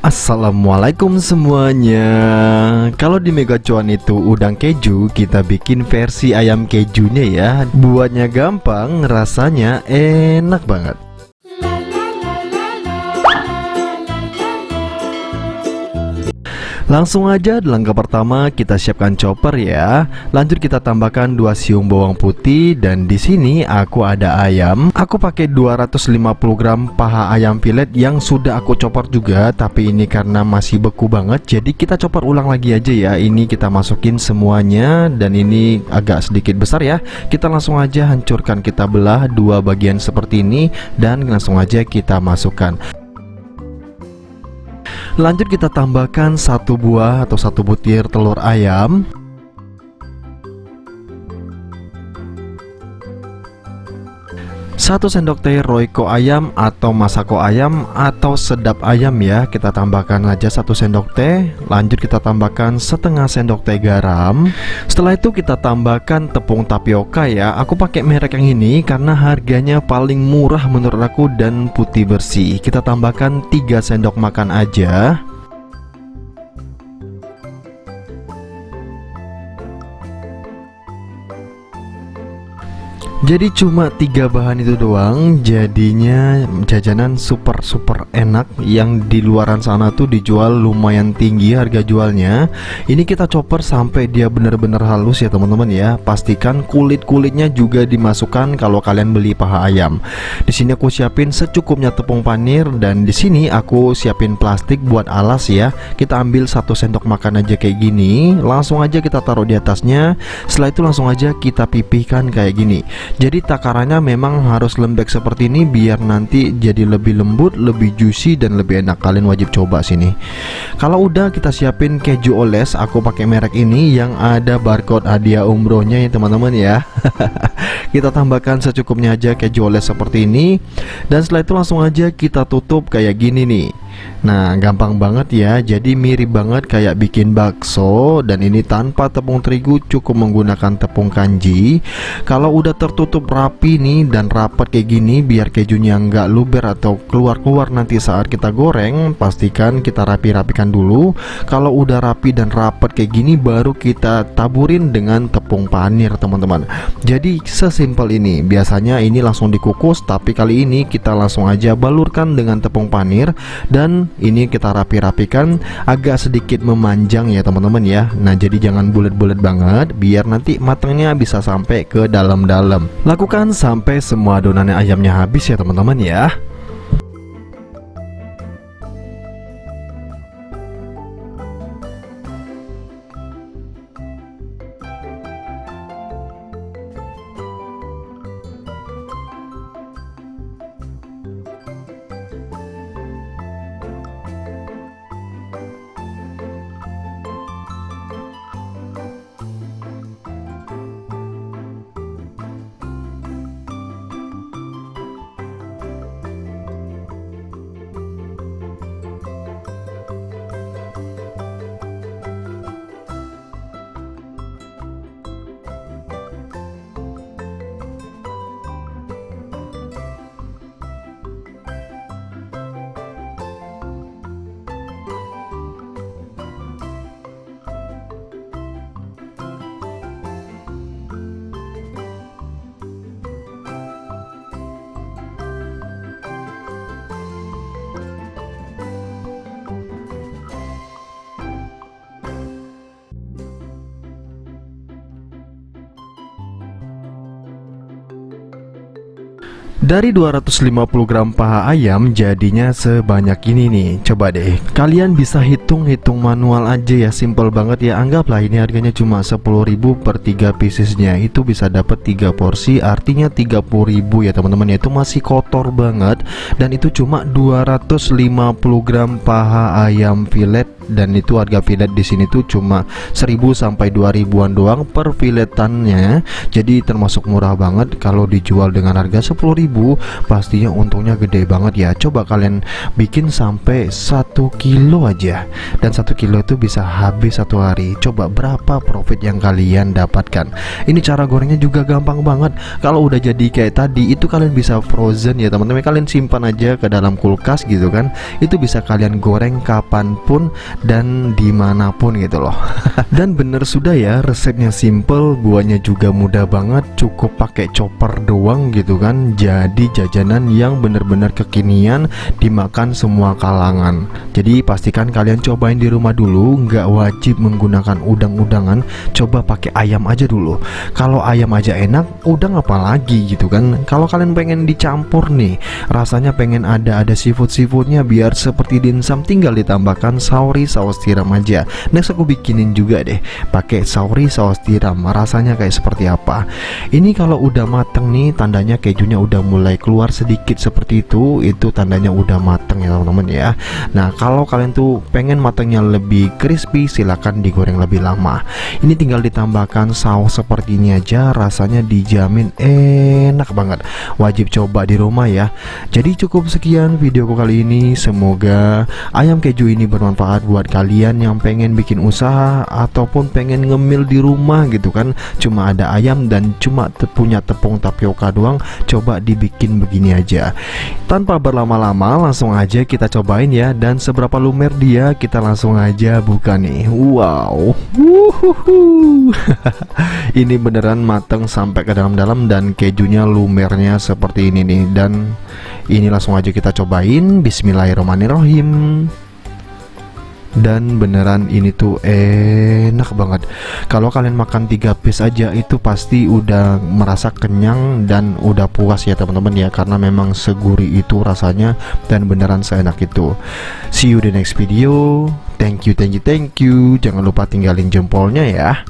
Assalamualaikum semuanya. Kalau di Mega Cuan itu udang keju, kita bikin versi ayam kejunya ya. Buatnya gampang, rasanya enak banget. Langsung aja di langkah pertama kita siapkan chopper ya. Lanjut kita tambahkan 2 siung bawang putih, dan di sini aku ada ayam. Aku pakai 250 gram paha ayam filet yang sudah aku chopper juga, tapi ini karena masih beku banget jadi kita chopper ulang lagi aja ya. Ini kita masukin semuanya, dan ini agak sedikit besar ya. Kita langsung aja hancurkan, kita belah 2 bagian seperti ini dan langsung aja kita masukkan. Lanjut kita tambahkan 1 buah atau 1 butir telur ayam, 1 sendok teh Royco ayam atau Masako ayam atau sedap ayam ya. Kita tambahkan aja 1 sendok teh. Lanjut kita tambahkan setengah sendok teh garam. Setelah itu kita tambahkan tepung tapioka ya. Aku pakai merek yang ini karena harganya paling murah menurut aku dan putih bersih. Kita tambahkan 3 sendok makan aja. Jadi cuma 3 bahan itu doang, jadinya jajanan super enak. Yang di luaran sana tuh dijual lumayan tinggi harga jualnya. Ini kita chopper sampai dia benar-benar halus ya teman-teman ya. Pastikan kulit-kulitnya juga dimasukkan kalau kalian beli paha ayam. Di sini aku siapin secukupnya tepung panir, dan di sini aku siapin plastik buat alas ya. Kita ambil 1 sendok makan aja kayak gini, langsung aja kita taruh di atasnya. Setelah itu langsung aja kita pipihkan kayak gini. Jadi takarannya memang harus lembek seperti ini biar nanti jadi lebih lembut, lebih juicy dan lebih enak. Kalian wajib coba sini. Kalau udah kita siapin keju oles, aku pakai merek ini yang ada barcode hadiah umrohnya ya teman-teman ya. Kita tambahkan secukupnya aja keju oles seperti ini, dan setelah itu langsung aja kita tutup kayak gini nih. Nah, gampang banget ya. Jadi mirip banget kayak bikin bakso, dan ini tanpa tepung terigu, cukup menggunakan tepung kanji. Kalau udah tertutup rapi nih dan rapat kayak gini, biar kejunya nggak luber atau keluar-keluar nanti saat kita goreng, pastikan kita rapi-rapikan dulu. Kalau udah rapi dan rapat kayak gini, baru kita taburin dengan tepung panir teman-teman. Jadi sesimpel ini. Biasanya ini langsung dikukus, tapi kali ini kita langsung aja balurkan dengan tepung panir, dan ini kita rapi-rapikan agak sedikit memanjang ya teman-teman ya. Nah, jadi jangan bulat-bulat banget biar nanti matangnya bisa sampai ke dalam-dalam. Lakukan sampai semua adonannya ayamnya habis ya teman-teman ya. Dari 250 gram paha ayam jadinya sebanyak ini nih. Coba deh kalian bisa hitung-hitung manual aja ya, simple banget ya. Anggaplah ini harganya cuma 10.000 per 3 piecesnya, itu bisa dapat 3 porsi, artinya 30.000 ya teman-teman ya. Itu masih kotor banget, dan itu cuma 250 gram paha ayam filet dan itu harga fillet di sini tuh cuma 1000 sampai 2000-an doang per filetannya. Jadi termasuk murah banget. Kalau dijual dengan harga 10.000 pastinya untungnya gede banget ya. Coba kalian bikin sampai 1 kilo aja, dan 1 kilo itu bisa habis 1 hari. Coba berapa profit yang kalian dapatkan. Ini cara gorengnya juga gampang banget. Kalau udah jadi kayak tadi itu kalian bisa frozen ya teman-teman, kalian simpan aja ke dalam kulkas gitu kan. Itu bisa kalian goreng kapanpun dan dimanapun gitu loh. Dan bener sudah ya, resepnya simple, buahnya juga mudah banget, cukup pakai chopper doang gitu kan. Jadi jajanan yang bener-bener kekinian, dimakan semua kalangan. Jadi pastikan kalian cobain di rumah dulu, nggak wajib menggunakan udang-udangan. Coba pakai ayam aja dulu. Kalau ayam aja enak, udang apalagi gitu kan. Kalau kalian pengen dicampur nih, rasanya pengen ada seafood-seafoodnya biar seperti dimsum, tinggal ditambahkan sauri saus tiram aja. Next aku bikinin juga deh pakai sauri saus tiram, rasanya kayak seperti apa. Ini kalau udah mateng nih, tandanya kejunya udah mulai keluar sedikit seperti itu tandanya udah mateng ya teman-teman ya. Nah kalau kalian tuh pengen matangnya lebih crispy, silahkan digoreng lebih lama. Ini tinggal ditambahkan saus seperti ini aja, rasanya dijamin enak banget. Wajib coba di rumah ya. Jadi cukup sekian videoku kali ini. Semoga ayam keju ini bermanfaat buat kalian yang pengen bikin usaha ataupun pengen ngemil di rumah gitu kan. Cuma ada ayam dan cuma punya tepung tapioka doang. Coba dibikin begini aja. Tanpa berlama-lama langsung aja kita cobain ya. Dan seberapa lumer dia, kita langsung aja buka nih. Wow. Ini beneran mateng sampai ke dalam-dalam dan kejunya lumernya seperti ini nih. Dan ini langsung aja kita cobain. Bismillahirrahmanirrahim. Dan beneran ini tuh enak banget. Kalau kalian makan 3 piece aja itu pasti udah merasa kenyang dan udah puas ya teman-teman ya, karena memang segurih itu rasanya dan beneran seenak itu. See you the next video. Thank you. Jangan lupa tinggalin jempolnya ya.